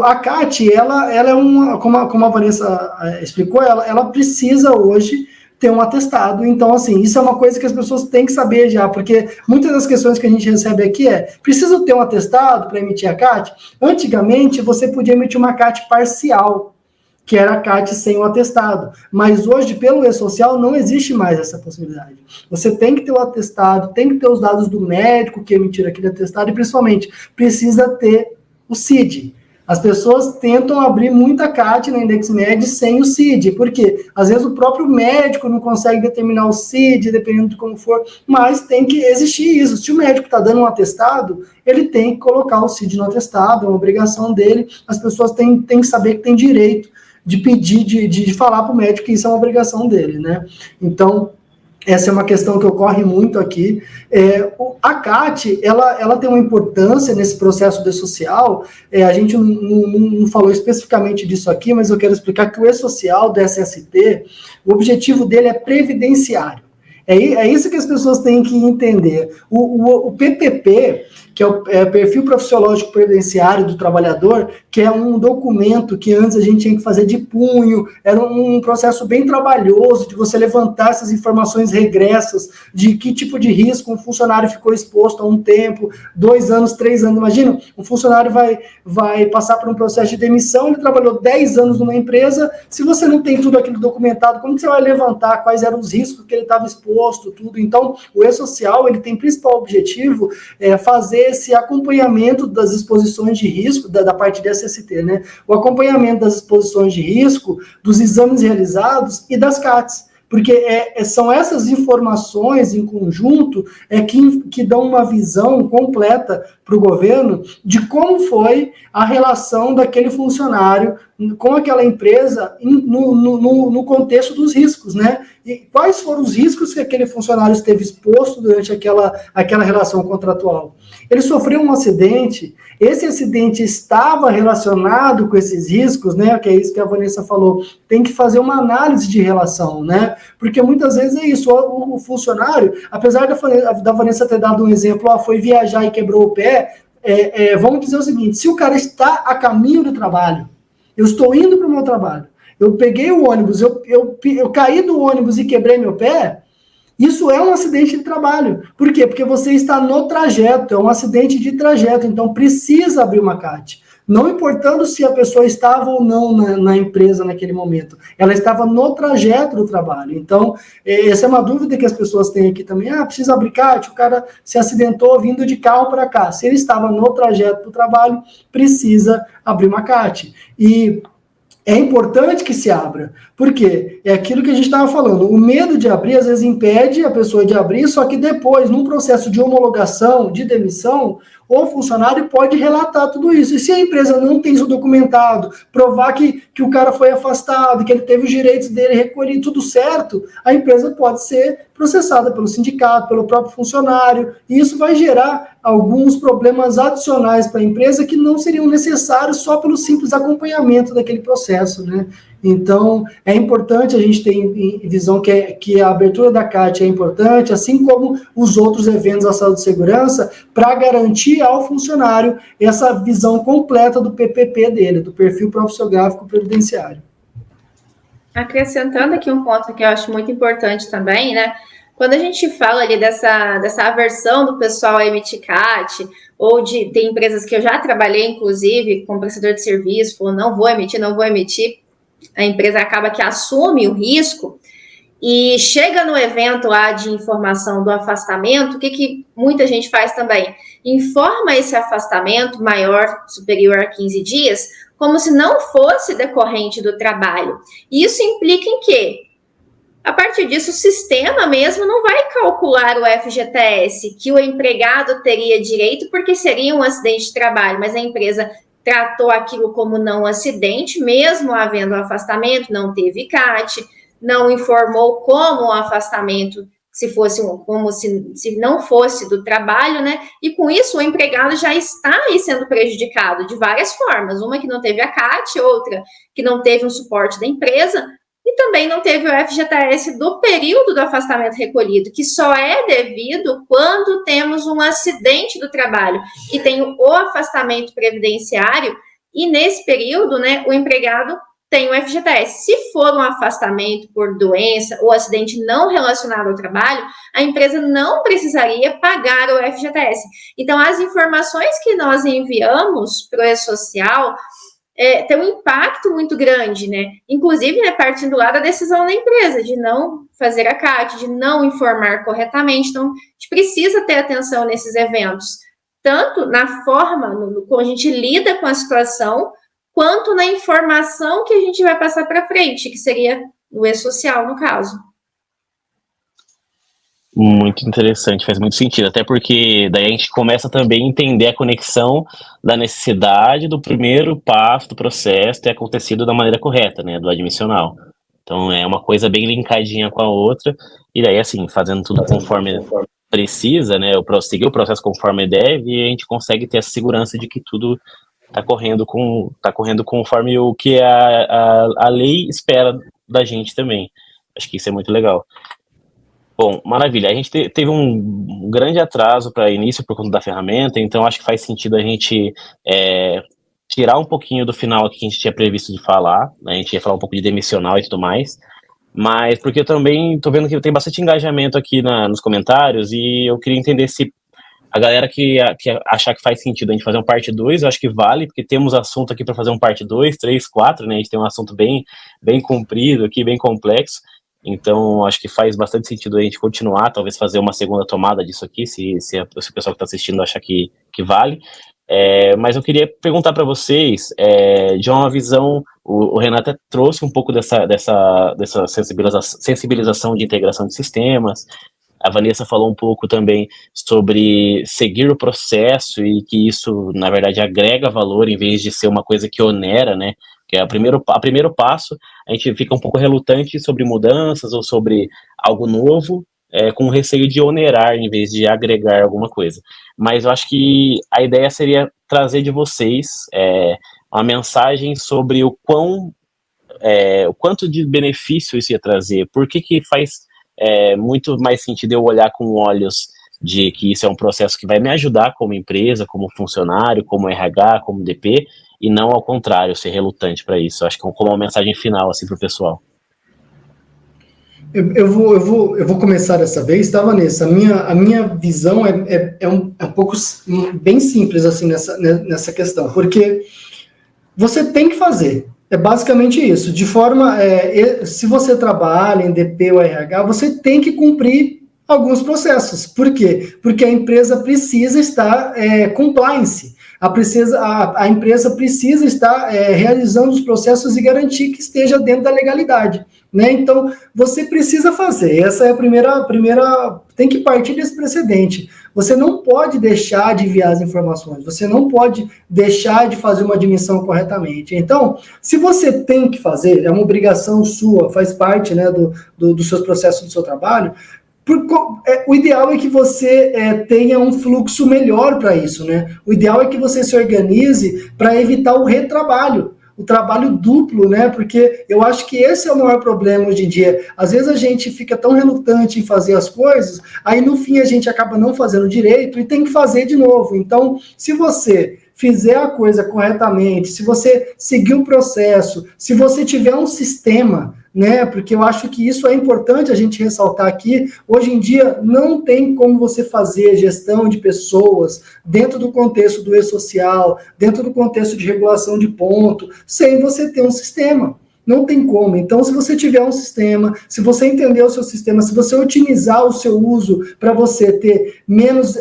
A CAT, ela é uma, como a Vanessa explicou, ela precisa hoje ter um atestado. Então, assim, isso é uma coisa que as pessoas têm que saber já, porque muitas das questões que a gente recebe aqui precisa ter um atestado para emitir a CAT? Antigamente, você podia emitir uma CAT parcial, que era a CAT sem o atestado, mas hoje, pelo E-Social, não existe mais essa possibilidade. Você tem que ter o atestado, tem que ter os dados do médico que emitiu aquele atestado, e principalmente, precisa ter o CID. As pessoas tentam abrir muita CAT na IndexMed sem o CID, porque às vezes o próprio médico não consegue determinar o CID, dependendo de como for, mas tem que existir isso. Se o médico está dando um atestado, ele tem que colocar o CID no atestado, é uma obrigação dele. As pessoas têm que saber que tem direito de pedir, de falar para o médico que isso é uma obrigação dele, né? Então, essa é uma questão que ocorre muito aqui. A CAT, ela tem uma importância nesse processo do E-Social. A gente não falou especificamente disso aqui, mas eu quero explicar que o E-Social do SST, o objetivo dele é previdenciário. É isso que as pessoas têm que entender. O PPP, que é o Perfil Profissiológico Previdenciário do Trabalhador, que é um documento que antes a gente tinha que fazer de punho, era um processo bem trabalhoso de você levantar essas informações regressas, de que tipo de risco um funcionário ficou exposto há um tempo, 2 anos, 3 anos. Imagina, um funcionário vai passar por um processo de demissão, ele trabalhou 10 anos numa empresa, se você não tem tudo aquilo documentado, como que você vai levantar quais eram os riscos que ele estava exposto, tudo? Então, o E-Social, ele tem principal objetivo fazer esse acompanhamento das exposições de risco, da parte de SST, né? O acompanhamento das exposições de risco, dos exames realizados e das CATs, porque são essas informações em conjunto que dão uma visão completa para o governo de como foi a relação daquele funcionário com aquela empresa no contexto dos riscos, né? E quais foram os riscos que aquele funcionário esteve exposto durante aquela relação contratual. Ele sofreu um acidente, esse acidente estava relacionado com esses riscos, né? Que é isso que a Vanessa falou, tem que fazer uma análise de relação, né? Porque muitas vezes é isso, o funcionário, apesar da Vanessa ter dado um exemplo, foi viajar e quebrou o pé, vamos dizer o seguinte, se o cara está a caminho do trabalho, eu estou indo para o meu trabalho, eu peguei o ônibus, eu caí do ônibus e quebrei meu pé, isso é um acidente de trabalho. Por quê? Porque você está no trajeto, é um acidente de trajeto, então precisa abrir uma CAT. Não importando se a pessoa estava ou não na empresa naquele momento, ela estava no trajeto do trabalho. Então, essa é uma dúvida que as pessoas têm aqui também. Precisa abrir CAT, o cara se acidentou vindo de carro para cá. Se ele estava no trajeto do trabalho, precisa abrir uma CAT. E é importante que se abra, porque é aquilo que a gente estava falando, o medo de abrir às vezes impede a pessoa de abrir, só que depois, num processo de homologação, de demissão, o funcionário pode relatar tudo isso. E se a empresa não tem isso documentado, provar que o cara foi afastado, que ele teve os direitos dele recolhidos, tudo certo, a empresa pode ser processada pelo sindicato, pelo próprio funcionário, e isso vai gerar alguns problemas adicionais para a empresa que não seriam necessários só pelo simples acompanhamento daquele processo, né? Então, é importante a gente ter em visão que a abertura da CAT é importante, assim como os outros eventos da saúde e segurança, para garantir ao funcionário essa visão completa do PPP dele, do perfil profissiográfico previdenciário. Acrescentando aqui um ponto que eu acho muito importante também, né? Quando a gente fala ali dessa aversão do pessoal a emitir CAT, ou tem empresas que eu já trabalhei, inclusive, como prestador de serviço, falou, não vou emitir, a empresa acaba que assume o risco e chega no evento lá de informação do afastamento, o que muita gente faz também? Informa esse afastamento maior, superior a 15 dias, como se não fosse decorrente do trabalho. E isso implica em quê? A partir disso, o sistema mesmo não vai calcular o FGTS, que o empregado teria direito, porque seria um acidente de trabalho, mas a empresa tratou aquilo como não acidente, mesmo havendo afastamento, não teve CAT, não informou como o afastamento, se não fosse do trabalho, né? E com isso o empregado já está aí sendo prejudicado de várias formas, uma que não teve a CAT, outra que não teve um suporte da empresa, e também não teve o FGTS do período do afastamento recolhido, que só é devido quando temos um acidente do trabalho, que tem o afastamento previdenciário, e nesse período, né, o empregado tem o FGTS. Se for um afastamento por doença ou acidente não relacionado ao trabalho, a empresa não precisaria pagar o FGTS. Então, as informações que nós enviamos para o E-Social tem um impacto muito grande, né? Inclusive, né, partindo lá da decisão da empresa de não fazer a CAT, de não informar corretamente. Então, a gente precisa ter atenção nesses eventos, tanto na forma como a gente lida com a situação, quanto na informação que a gente vai passar para frente, que seria o E-Social, no caso. Muito interessante, faz muito sentido, até porque daí a gente começa também a entender a conexão da necessidade do primeiro passo do processo ter acontecido da maneira correta, né, do admissional. Então é uma coisa bem linkadinha com a outra, e daí assim, fazendo tudo conforme precisa, né, seguir o processo conforme deve, e a gente consegue ter essa segurança de que tudo está correndo conforme o que a lei espera da gente também. Acho que isso é muito legal. Bom, maravilha. A gente teve um grande atraso para início por conta da ferramenta, então acho que faz sentido a gente tirar um pouquinho do final que a gente tinha previsto de falar, né? A gente ia falar um pouco de demissional e tudo mais, mas porque eu também tô vendo que tem bastante engajamento aqui nos comentários e eu queria entender se a galera que achar que faz sentido a gente fazer um parte 2, eu acho que vale, porque temos assunto aqui para fazer um parte 2, 3, 4, né? A gente tem um assunto bem comprido aqui, bem complexo. Então, acho que faz bastante sentido a gente continuar, talvez fazer uma segunda tomada disso aqui, se o pessoal que está assistindo achar que vale. Mas eu queria perguntar para vocês, de uma visão, o Renato trouxe um pouco dessa sensibilização de integração de sistemas, a Vanessa falou um pouco também sobre seguir o processo e que isso, na verdade, agrega valor em vez de ser uma coisa que onera, né? Que é o primeiro passo, a gente fica um pouco relutante sobre mudanças ou sobre algo novo, com receio de onerar em vez de agregar alguma coisa. Mas eu acho que a ideia seria trazer de vocês uma mensagem sobre o quanto de benefício isso ia trazer, por que faz muito mais sentido eu olhar com olhos de que isso é um processo que vai me ajudar como empresa, como funcionário, como RH, como DP, e não ao contrário, ser relutante para isso. Acho que é como uma mensagem final assim, para o pessoal. Eu vou começar dessa vez, tá, Vanessa? A minha visão é um pouco bem simples assim nessa questão, porque você tem que fazer. É basicamente isso. De forma, se você trabalha em DP ou RH, você tem que cumprir alguns processos. Por quê? Porque a empresa precisa estar compliance. A empresa precisa estar realizando os processos e garantir que esteja dentro da legalidade, né? Então, você precisa fazer. Essa é a primeira tem que partir desse precedente. Você não pode deixar de enviar as informações, você não pode deixar de fazer uma admissão corretamente. Então, se você tem que fazer, é uma obrigação sua, faz parte, né, dos seus processos do seu trabalho, o ideal é que você tenha um fluxo melhor para isso, né? O ideal é que você se organize para evitar o retrabalho, o trabalho duplo, né? Porque eu acho que esse é o maior problema hoje em dia. Às vezes a gente fica tão relutante em fazer as coisas, aí no fim a gente acaba não fazendo direito e tem que fazer de novo. Então, se você fizer a coisa corretamente, se você seguir o processo, se você tiver um sistema, né? Porque eu acho que isso é importante a gente ressaltar aqui. Hoje em dia não tem como você fazer gestão de pessoas dentro do contexto do e-social, dentro do contexto de regulação de ponto, sem você ter um sistema. Não tem como. Então, se você tiver um sistema, se você entender o seu sistema, se você otimizar o seu uso para você ter menos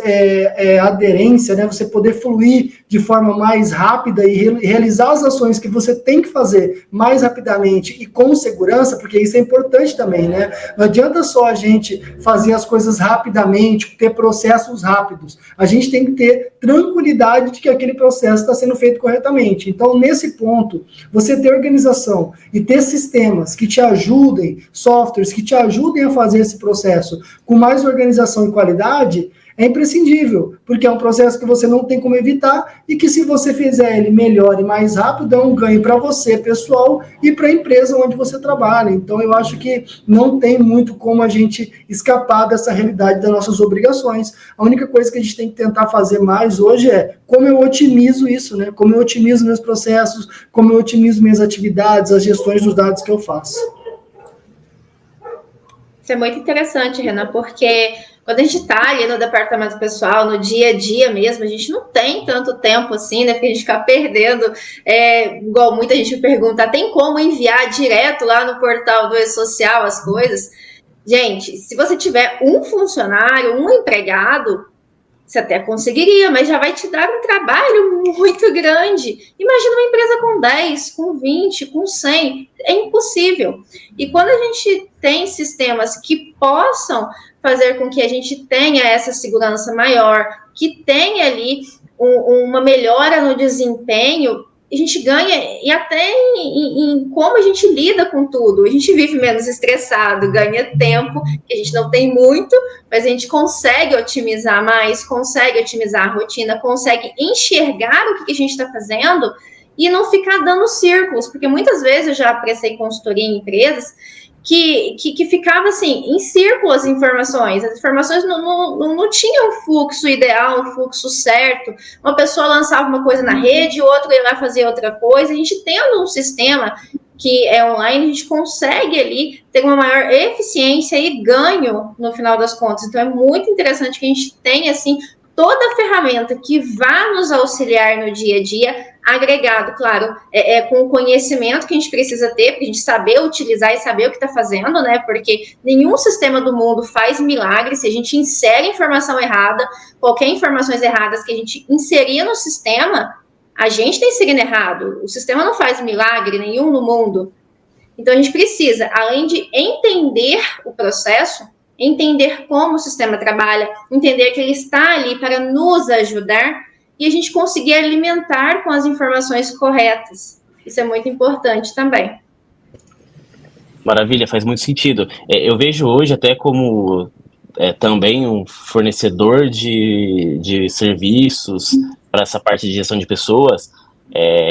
aderência, né, você poder fluir de forma mais rápida e realizar as ações que você tem que fazer mais rapidamente e com segurança, porque isso é importante também, né? Não adianta só a gente fazer as coisas rapidamente, ter processos rápidos. A gente tem que ter tranquilidade de que aquele processo está sendo feito corretamente. Então, nesse ponto, você ter organização e ter sistemas que te ajudem, softwares que te ajudem a fazer esse processo com mais organização e qualidade, é imprescindível, porque é um processo que você não tem como evitar e que se você fizer ele melhor e mais rápido, é um ganho para você, pessoal, e para a empresa onde você trabalha. Então, eu acho que não tem muito como a gente escapar dessa realidade das nossas obrigações. A única coisa que a gente tem que tentar fazer mais hoje é como eu otimizo isso, né? Como eu otimizo meus processos, como eu otimizo minhas atividades, as gestões dos dados que eu faço. Isso é muito interessante, Renan, porque quando a gente está ali no departamento pessoal, no dia a dia mesmo, a gente não tem tanto tempo assim, né? Porque a gente fica perdendo, igual muita gente me pergunta, tem como enviar direto lá no portal do e-social as coisas? Gente, se você tiver um funcionário, um empregado, você até conseguiria, mas já vai te dar um trabalho muito grande. Imagina uma empresa com 10, com 20, com 100, é impossível. E quando a gente tem sistemas que possam fazer com que a gente tenha essa segurança maior, que tenha ali uma melhora no desempenho, a gente ganha e até em como a gente lida com tudo. A gente vive menos estressado, ganha tempo, que a gente não tem muito, mas a gente consegue otimizar mais, consegue otimizar a rotina, consegue enxergar o que a gente está fazendo e não ficar dando círculos, porque muitas vezes eu já prestei consultoria em empresas que ficava assim, em círculo as informações não tinham um fluxo ideal, um fluxo certo, uma pessoa lançava uma coisa na rede, outra ia lá fazer outra coisa. A gente tendo um sistema que é online, a gente consegue ali ter uma maior eficiência e ganho no final das contas. Então é muito interessante que a gente tenha assim toda a ferramenta que vá nos auxiliar no dia a dia, agregado, claro, com o conhecimento que a gente precisa ter, para a gente saber utilizar e saber o que está fazendo, né? Porque nenhum sistema do mundo faz milagre. Se a gente insere informação errada, qualquer informações erradas que a gente inserir no sistema, a gente está inserindo errado. O sistema não faz milagre nenhum no mundo. Então, a gente precisa, além de entender o processo, entender como o sistema trabalha, entender que ele está ali para nos ajudar e a gente conseguir alimentar com as informações corretas. Isso é muito importante também. Maravilha, faz muito sentido. Eu vejo hoje até como também um fornecedor de serviços para essa parte de gestão de pessoas.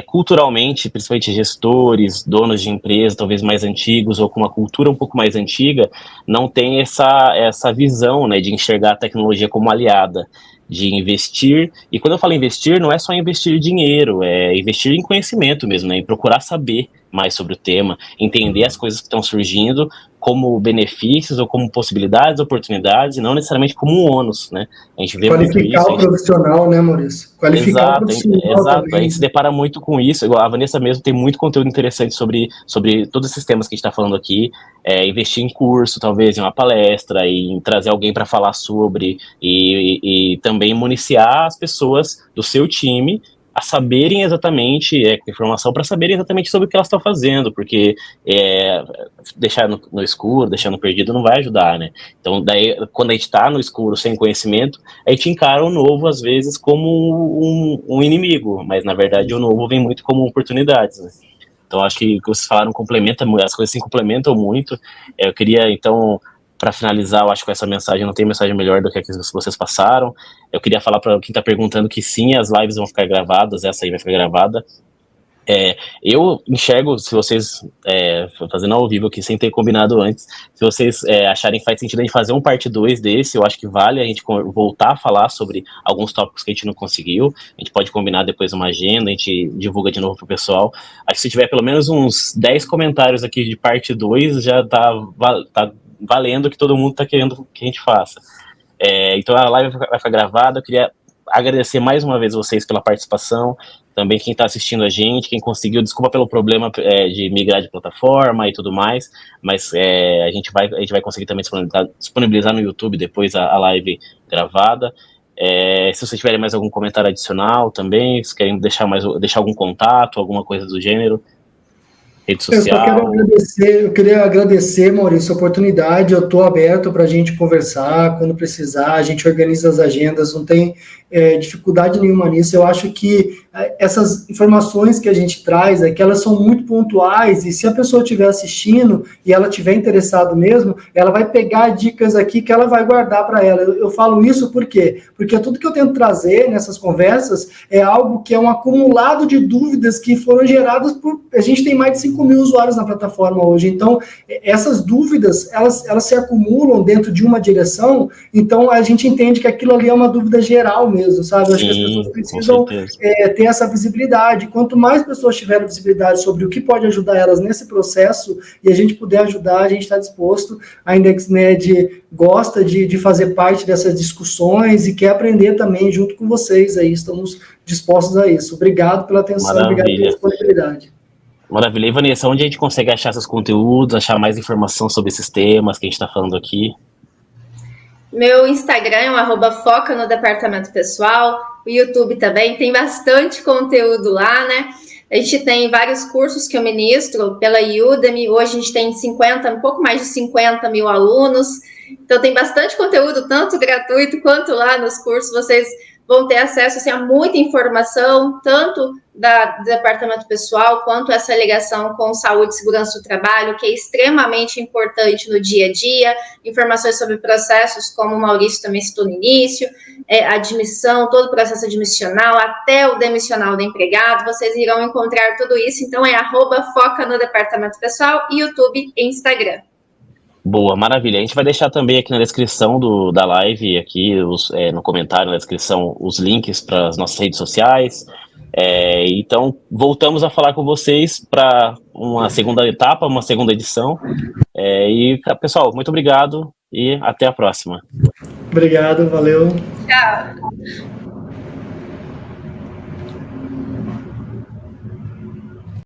Culturalmente, principalmente gestores, donos de empresa, talvez mais antigos ou com uma cultura um pouco mais antiga, não tem essa visão, né, de enxergar a tecnologia como aliada, de investir. E quando eu falo investir, não é só investir dinheiro, é investir em conhecimento mesmo, né, em procurar saber mais sobre o tema, entender as coisas que estão surgindo como benefícios ou como possibilidades, oportunidades, e não necessariamente como um ônus, né? A gente vê muito isso. Qualificar o profissional, né, Maurício? Qualificar o profissional. Exato. Também. A gente se depara muito com isso. Igual a Vanessa mesmo tem muito conteúdo interessante sobre todos esses temas que a gente está falando aqui. Investir em curso, talvez, em uma palestra, em trazer alguém para falar sobre, e também municiar as pessoas do seu time a saberem exatamente, informação para saberem exatamente sobre o que elas estão fazendo, porque deixar no escuro, deixar no perdido não vai ajudar, né? Então, daí, quando a gente está no escuro, sem conhecimento, a gente encara o novo, às vezes, como um inimigo, mas, na verdade, o novo vem muito como oportunidades, né? Então, acho que o que vocês falaram complementa, as coisas se complementam muito. Eu queria, então, para finalizar, eu acho que com essa mensagem, não tem mensagem melhor do que a que vocês passaram. Eu queria falar para quem está perguntando que sim, as lives vão ficar gravadas, essa aí vai ficar gravada. Eu enxergo, se vocês, fazendo ao vivo aqui, sem ter combinado antes, se vocês acharem que faz sentido a gente fazer um parte 2 desse, eu acho que vale a gente voltar a falar sobre alguns tópicos que a gente não conseguiu. A gente pode combinar depois uma agenda, a gente divulga de novo pro pessoal. Acho que se tiver pelo menos uns 10 comentários aqui de parte 2, já tá valendo que todo mundo está querendo que a gente faça. Então a live vai ficar gravada. Eu queria agradecer mais uma vez vocês pela participação, também quem está assistindo a gente, quem conseguiu, desculpa pelo problema de migrar de plataforma e tudo mais, mas a gente vai conseguir também disponibilizar no YouTube depois a live gravada. Se vocês tiverem mais algum comentário adicional também, se querem deixar algum contato, alguma coisa do gênero, rede social. Eu queria agradecer, Maurício, a oportunidade. Eu estou aberto para a gente conversar quando precisar, a gente organiza as agendas, não tem dificuldade nenhuma nisso. Eu acho que essas informações que a gente traz aqui, elas são muito pontuais, e se a pessoa estiver assistindo e ela estiver interessada mesmo, ela vai pegar dicas aqui que ela vai guardar para ela. Eu falo isso por quê? Porque tudo que eu tento trazer nessas conversas é algo que é um acumulado de dúvidas que foram geradas por... A gente tem mais de 5 mil usuários na plataforma hoje, então essas dúvidas, elas se acumulam dentro de uma direção, então a gente entende que aquilo ali é uma dúvida geral mesmo, sabe? Eu acho que as pessoas precisam ter essa visibilidade. Quanto mais pessoas tiverem visibilidade sobre o que pode ajudar elas nesse processo e a gente puder ajudar, a gente está disposto. A IndexMed gosta de fazer parte dessas discussões e quer aprender também junto com vocês aí, estamos dispostos a isso. Obrigado pela atenção. Maravilha. Obrigado pela disponibilidade. Maravilha. E Vanessa, onde a gente consegue achar esses conteúdos, achar mais informação sobre esses temas que a gente está falando aqui? Meu Instagram é @foca no departamento pessoal, o YouTube também tem bastante conteúdo lá, né? A gente tem vários cursos que eu ministro pela Udemy, hoje a gente tem um pouco mais de 50 mil alunos, então tem bastante conteúdo, tanto gratuito quanto lá nos cursos, vocês vão ter acesso assim, a muita informação, tanto do departamento pessoal, quanto essa ligação com saúde e segurança do trabalho, que é extremamente importante no dia a dia, informações sobre processos, como o Maurício também citou no início, admissão, todo o processo admissional, até o demissional do empregado, vocês irão encontrar tudo isso, então @foca no departamento pessoal, YouTube e Instagram. Boa, maravilha. A gente vai deixar também aqui na descrição da live, aqui no comentário, na descrição, os links para as nossas redes sociais. Então, voltamos a falar com vocês para uma segunda etapa, uma segunda edição. Pessoal, muito obrigado e até a próxima. Obrigado, valeu. Tchau.